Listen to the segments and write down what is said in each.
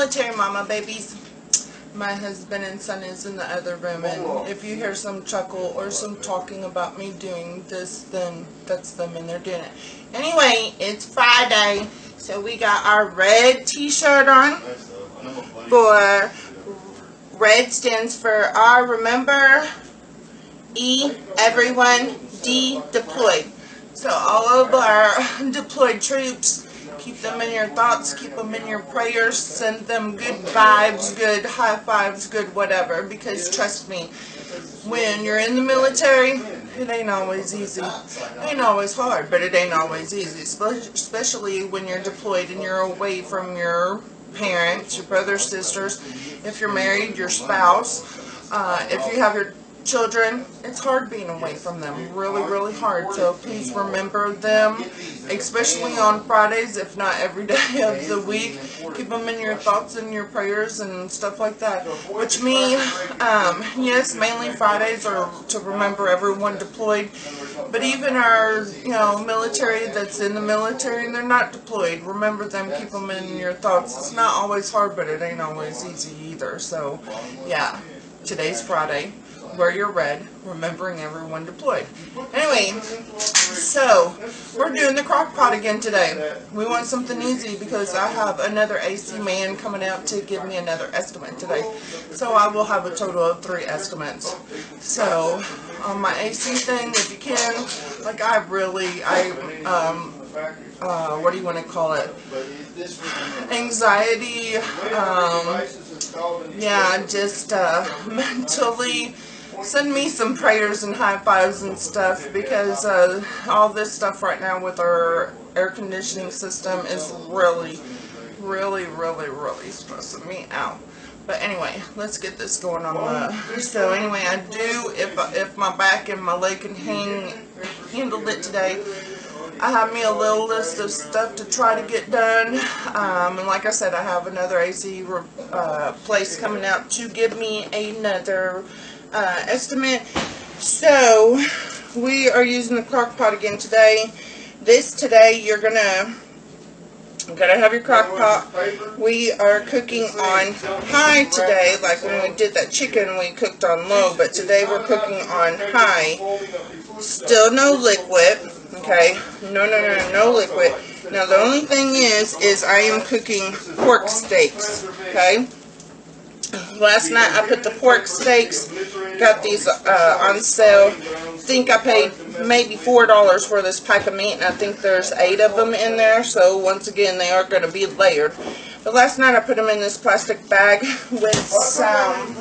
military, mama babies. My husband and son is in the other room, and if you hear some chuckle or some talking about me doing this, then that's them and they're doing it. Anyway, it's Friday, so we got our red t-shirt on. For red stands for I remember, E, everyone, D, deployed. So all of our deployed troops, keep them in your thoughts, keep them in your prayers, send them good vibes, good high fives, good whatever, because trust me, when you're in the military, it ain't always easy. It ain't always hard, but it ain't always easy, especially when you're deployed and you're away from your parents, your brothers, sisters, if you're married, your spouse, if you have your children. It's hard being away from them, really hard. So please remember them, especially on Fridays, if not every day of the week. Keep them in your thoughts and your prayers and stuff like that. Which me, yes, mainly Fridays are to remember everyone deployed, but even our, military that's in the military and they're not deployed, remember them, keep them in your thoughts. It's not always hard, but it ain't always easy either. So yeah, today's Friday. Wear your red, remembering everyone deployed. Anyway, so we're doing the Crockpot again today. We want something easy because I have another AC man coming out to give me another estimate today. So I will have a total of 3 estimates. So on my AC thing, if you can, like what do you want to call it? Anxiety, just mentally. Send me some prayers and high fives and stuff, because all this stuff right now with our air conditioning system is really stressing me out. But anyway, let's get this going on. So anyway, I do, if my back and my leg can handle it today, I have me a little list of stuff to try to get done. And like I said, I have another AC place coming out to give me another estimate. So we are using the Crockpot again today. Today you're gonna have your Crockpot. We are cooking on high today. Like when we did that chicken, we cooked on low, but today we're cooking on high. Still no liquid. Okay, no liquid. Now the only thing is I am cooking pork steaks. Okay. Last night I put the pork steaks, got these on sale. I think I paid maybe $4 for this pack of meat, and I think there's 8 of them in there. So once again, they are going to be layered. But last night I put them in this plastic bag with some,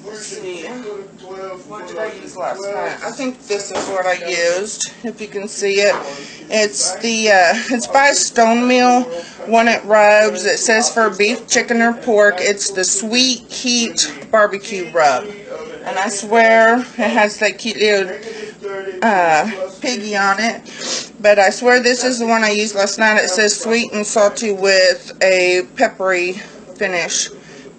let's see, what did I use last night? I think this is what I used, if you can see it. It's it's by Stone Mill, one at Rubs. It says for beef, chicken, or pork. It's the Sweet Heat Barbecue Rub. And I swear it has that cute little piggy on it. But I swear this is the one I used last night. It says sweet and salty with a peppery finish.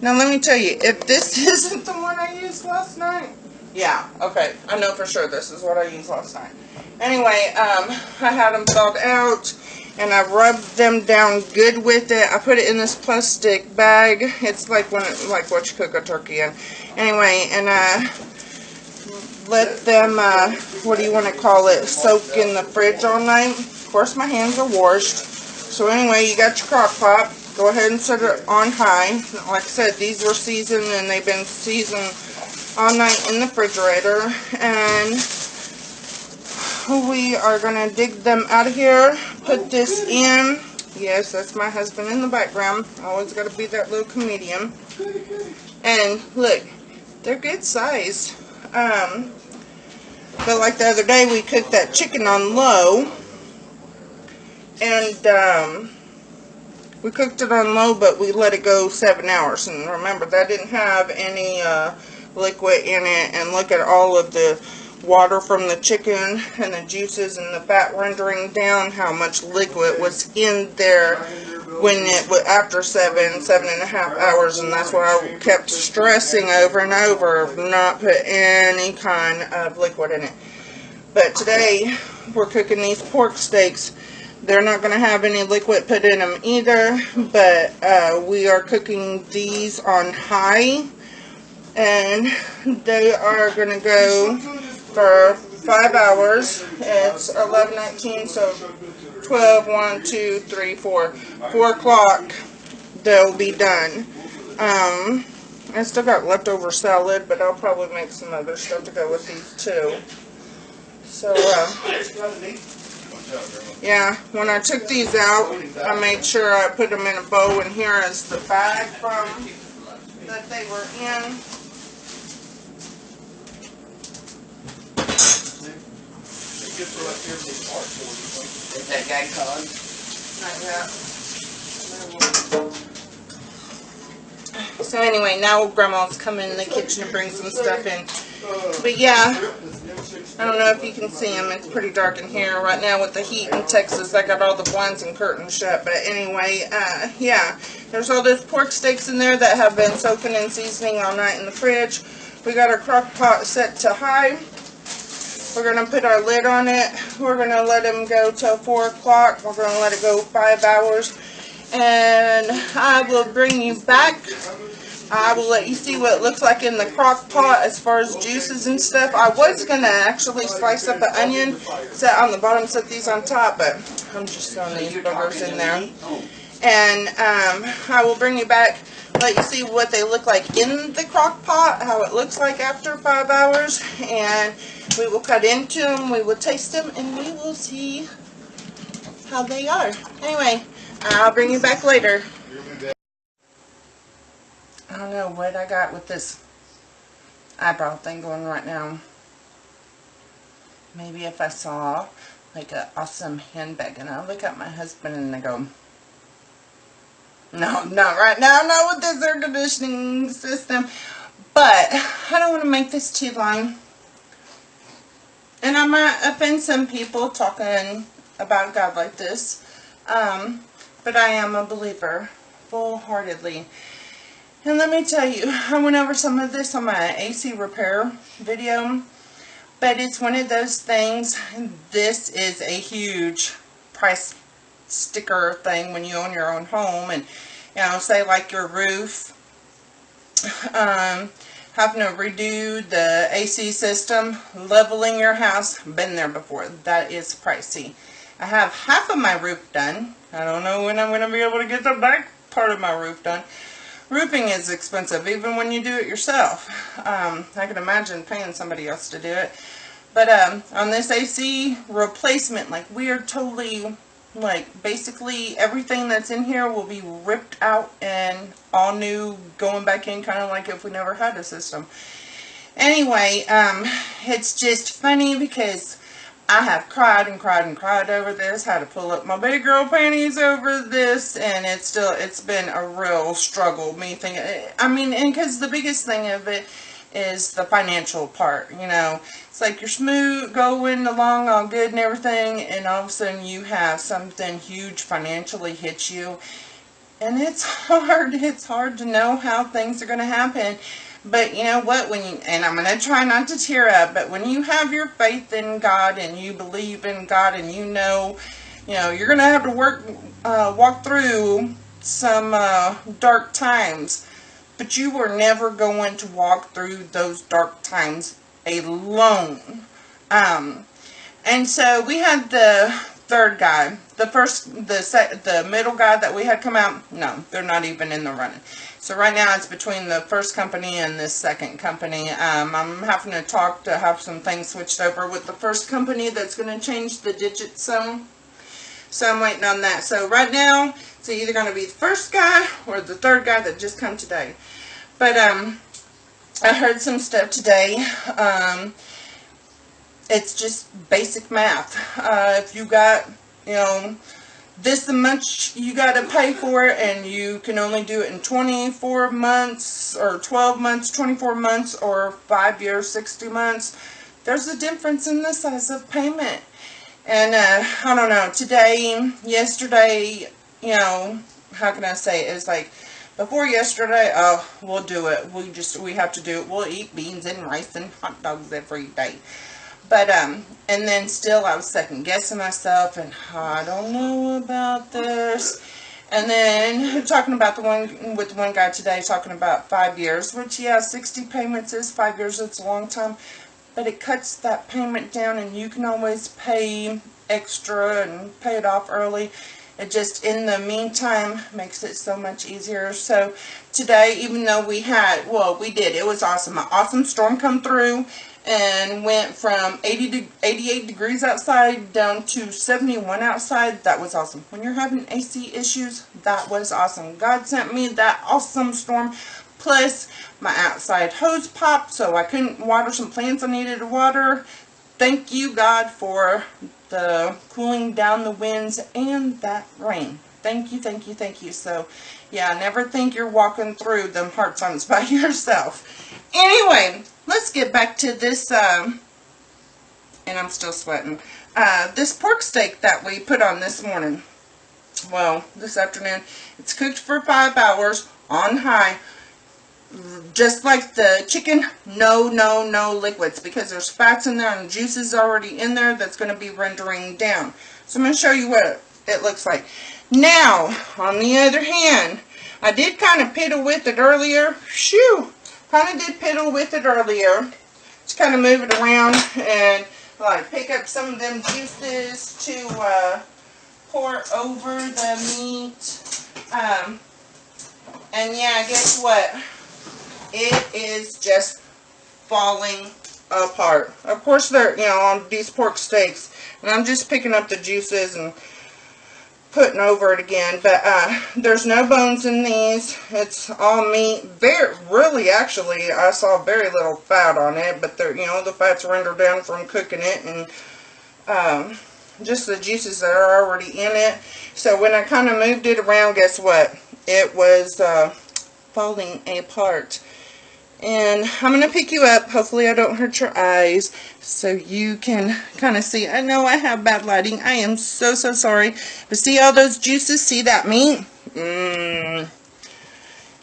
Now let me tell you, if this isn't the one I used last night, yeah, okay, I know for sure this is what I used last night. Anyway, I had them thawed out, and I rubbed them down good with it. I put it in this plastic bag. It's like what you cook a turkey in. Anyway, and I let them, what do you want to call it, soak in the fridge all night. Of course, my hands are washed. So anyway, you got your Crockpot. Go ahead and set it on high. Like I said, these were seasoned, and they've been seasoned all night in the refrigerator. And we are going to dig them out of here, put this in. Yes, that's my husband in the background. Always got to be that little comedian. And look, they're good size. But like the other day, we cooked that chicken on low, and we cooked it on low, but we let it go 7 hours. And remember, that didn't have any liquid in it. And look at all of the water from the chicken and the juices and the fat rendering down, how much liquid was in there when it was after 7.5 hours. And that's what I kept stressing over and over, of not put any kind of liquid in it. But today we're cooking these pork steaks. They're not going to have any liquid put in them either, but we are cooking these on high, and they are going to go for 5 hours. It's 11:19, so 12, 1, 2, 3, 4. 4 o'clock, they'll be done. I still got leftover salad, but I'll probably make some other stuff to go with these too. So, yeah, when I took these out, I made sure I put them in a bowl, and here is the bag from that they were in. Is that guy called? Not yet. So anyway, now Grandma's coming in the kitchen to bring some stuff in. But yeah, I don't know if you can see them. It's pretty dark in here right now with the heat in Texas. I got all the blinds and curtains shut. But anyway, yeah, there's all those pork steaks in there that have been soaking in seasoning all night in the fridge. We got our crock pot set to high. We're going to put our lid on it. We're going to let them go till 4 o'clock. We're going to let it go 5 hours. And I will bring you back. I will let you see what it looks like in the crock pot as far as juices and stuff. I was going to actually slice up an onion, set on the bottom, set these on top, but I'm just throwing these boogers in there. And I will bring you back, let you see what they look like in the crock pot, how it looks like after 5 hours. And we will cut into them, we will taste them, and we will see how they are. Anyway, I'll bring you back later. I don't know what I got with this eyebrow thing going right now. Maybe if I saw like an awesome handbag and I look at my husband and I go, no, not right now, not with this air conditioning system. But I don't want to make this too long. And I might offend some people talking about God like this. But I am a believer, full-heartedly. And let me tell you, I went over some of this on my AC repair video, but it's one of those things, this is a huge price sticker thing when you own your own home, and, you know, say like your roof, having to redo the AC system, leveling your house, been there before, that is pricey. I have half of my roof done. I don't know when I'm going to be able to get the back part of my roof done. Roofing is expensive, even when you do it yourself. I can imagine paying somebody else to do it. But on this AC replacement, like, we are totally, like, basically everything that's in here will be ripped out and all new, going back in, kind of like if we never had a system. Anyway, it's just funny because I have cried and cried and cried over this, had to pull up my big girl panties over this, and it's been a real struggle, me thinking, I mean, and because the biggest thing of it is the financial part, you know. It's like you're smooth, going along all good and everything, and all of a sudden you have something huge financially hit you, and it's hard to know how things are going to happen. But you know what, when you, and I'm going to try not to tear up, but when you have your faith in God and you believe in God and you know you're going to have to walk through some dark times, but you were never going to walk through those dark times alone. And so we had the third guy, the middle guy that we had come out. No, they're not even in the running. So right now it's between the first company and this second company. I'm having to talk to have some things switched over with the first company that's going to change the digits some. So I'm waiting on that. So right now it's either going to be the first guy or the third guy that just come today. But I heard some stuff today. It's just basic math. If you got, this much you got to pay for it, and you can only do it in 24 months, or 12 months, 24 months, or 5 years, 60 months. There's a difference in the size of payment. And, I don't know, yesterday, how can I say it? It's like, before yesterday, oh, we'll do it. We have to do it. We'll eat beans and rice and hot dogs every day. But, and then still I was second guessing myself, and I don't know about this. And then talking about the one with the one guy today, talking about 5 years, which, yeah, 60 payments is 5 years. It's a long time, but it cuts that payment down, and you can always pay extra and pay it off early. It just, in the meantime, makes it so much easier. So today, even though we had, well, we did, it was awesome. An awesome storm come through and went from 88 degrees outside down to 71 outside. That was awesome. When you're having AC issues, that was awesome. God sent me that awesome storm. Plus, my outside hose popped, so I couldn't water some plants I needed to water. Thank you, God, for the cooling down the winds and that rain. Thank you, thank you, thank you. So, yeah, never think you're walking through them hard times by yourself. Anyway, let's get back to this, and I'm still sweating, this pork steak that we put on this morning. Well, this afternoon. It's cooked for 5 hours on high. Just like the chicken, no liquids, because there's fats in there and juices already in there that's going to be rendering down. So I'm going to show you what it looks like. Now, on the other hand, I did kind of piddle with it earlier. Shoo! Kind of did piddle with it earlier. Just kind of move it around and like pick up some of them juices to pour over the meat. And yeah, guess what? It is just falling apart. Of course, they're, you know, on these pork steaks, and I'm just picking up the juices and putting over it again. But there's no bones in these. It's all meat. Really, actually, I saw very little fat on it, but you know, the fat's rendered down from cooking it, and just the juices that are already in it. So when I kind of moved it around, guess what? It was falling apart. And I'm going to pick you up. Hopefully I don't hurt your eyes so you can kind of see. I know I have bad lighting. I am so sorry. But see all those juices? See that meat? And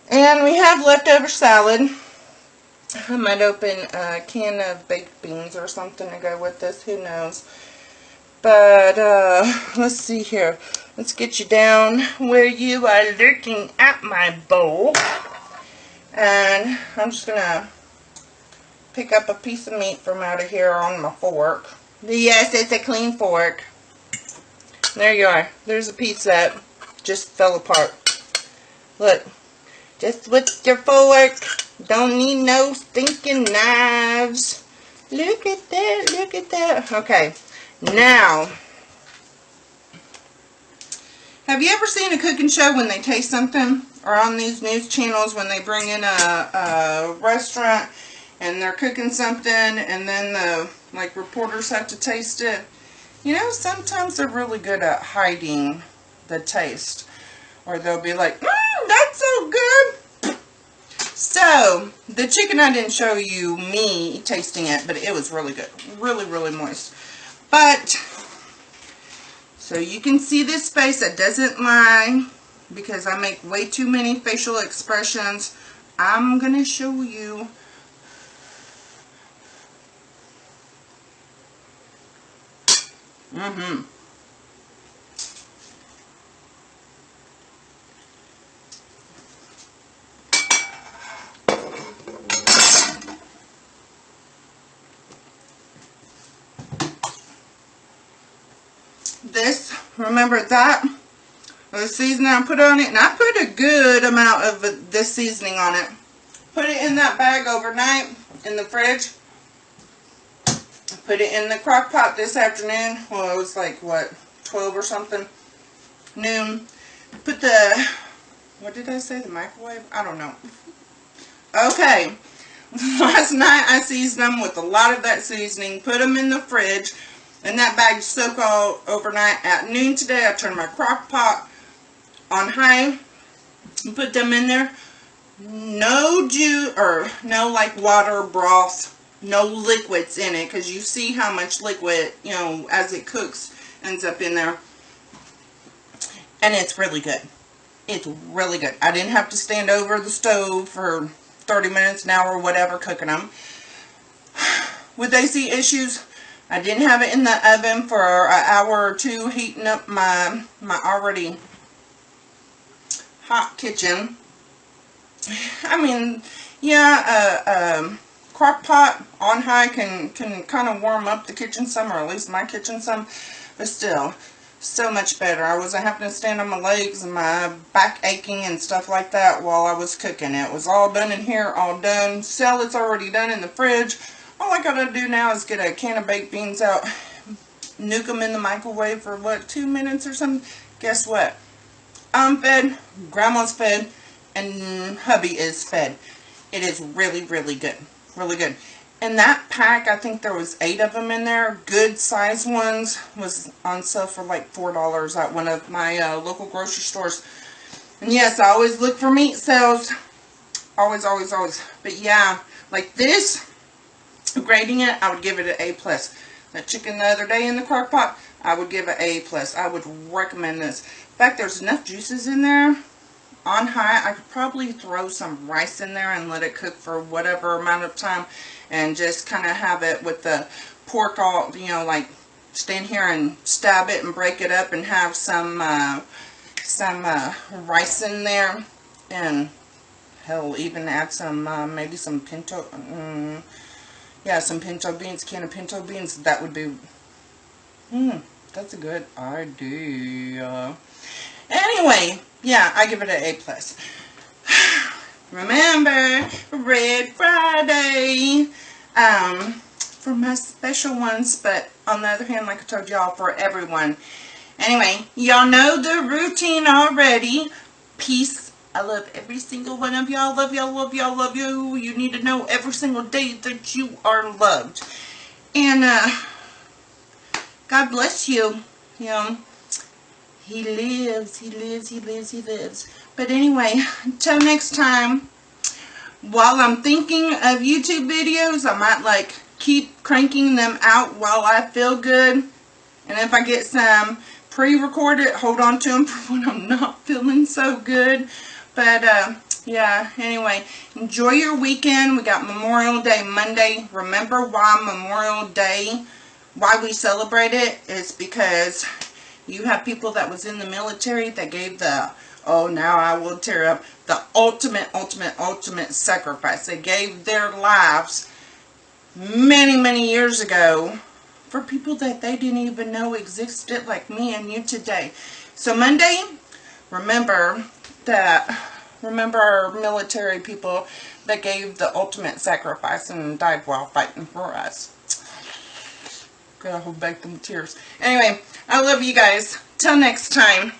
we have leftover salad. I might open a can of baked beans or something to go with this. Who knows? But let's see here. Let's get you down where you are looking at my bowl. And I'm just going to pick up a piece of meat from out of here on my fork. Yes, it's a clean fork. There you are. There's a piece that just fell apart. Look. Just with your fork. Don't need no stinking knives. Look at that. Look at that. Okay. Now, have you ever seen a cooking show when they taste something? Or on these news channels when they bring in a restaurant and they're cooking something and then the reporters have to taste it? You know, sometimes they're really good at hiding the taste. Or they'll be like, that's so good. So, the chicken, I didn't show you me tasting it, but it was really good. Really moist. But, so you can see this face that doesn't lie. Because I make way too many facial expressions, I'm going to show you. This, remember that? The seasoning I put on it, and I put a good amount of this seasoning on it. Put it in that bag overnight in the fridge. Put it in the crock pot this afternoon. Well, it was like, what, 12 or something? Noon. Put the, what did I say, the microwave? I don't know. Okay. Last night I seasoned them with a lot of that seasoning. Put them in the fridge. And that bag soaked all overnight. At noon today, I turned my crock pot on high, put them in there. No juice, or no water, broth, no liquids in it, because you see how much liquid, you know, as it cooks, ends up in there. And it's really good. It's really good. I didn't have to stand over the stove for 30 minutes, an hour, whatever, cooking them. With AC issues, I didn't have it in the oven for an hour or two heating up my already hot kitchen. I mean, yeah, Crockpot on high can kind of warm up the kitchen some, or at least my kitchen some, but still, so much better. I wasn't having to stand on my legs and my back aching and stuff like that while I was cooking. It was all done in here, all done. Salad's already done in the fridge. All I gotta do now is get a can of baked beans out, nuke them in the microwave for, what, 2 minutes or something? Guess what? I'm fed, Grandma's fed, and hubby is fed. It is really, really good. Really good. And that pack, I think there was 8 of them in there. Good size ones was on sale for like $4 at one of my local grocery stores. And yes, I always look for meat sales. Always, always, always. But yeah, like this, grading it, I would give it an A+. That chicken the other day in the crock pot, I would give it an A+. I would recommend this. In fact, there's enough juices in there on high. I could probably throw some rice in there and let it cook for whatever amount of time, and just kind of have it with the pork all, you know, like stand here and stab it and break it up and have some rice in there, and hell, even add some maybe some pinto, yeah, some pinto beans, can of pinto beans. That would be, that's a good idea. Anyway, yeah, I give it an A+. Remember, Red Friday, for my special ones, but on the other hand, like I told y'all, for everyone. Anyway, y'all know the routine already. Peace. I love every single one of y'all. Love y'all, love y'all, love you. You need to know every single day that you are loved. And, God bless you. You know, He lives, He lives, He lives, He lives. But anyway, until next time, while I'm thinking of YouTube videos, I might like keep cranking them out while I feel good. And if I get some pre-recorded, hold on to them for when I'm not feeling so good. But yeah, anyway, enjoy your weekend. We got Memorial Day Monday. Remember why Memorial Day, why we celebrate it, is because you have people that was in the military that gave the, oh, now I will tear up, the ultimate, ultimate, ultimate sacrifice. They gave their lives many, many years ago for people that they didn't even know existed, like me and you today. So Monday, remember our military people that gave the ultimate sacrifice and died while fighting for us. Gotta hold back them tears. Anyway, I love you guys. Till next time.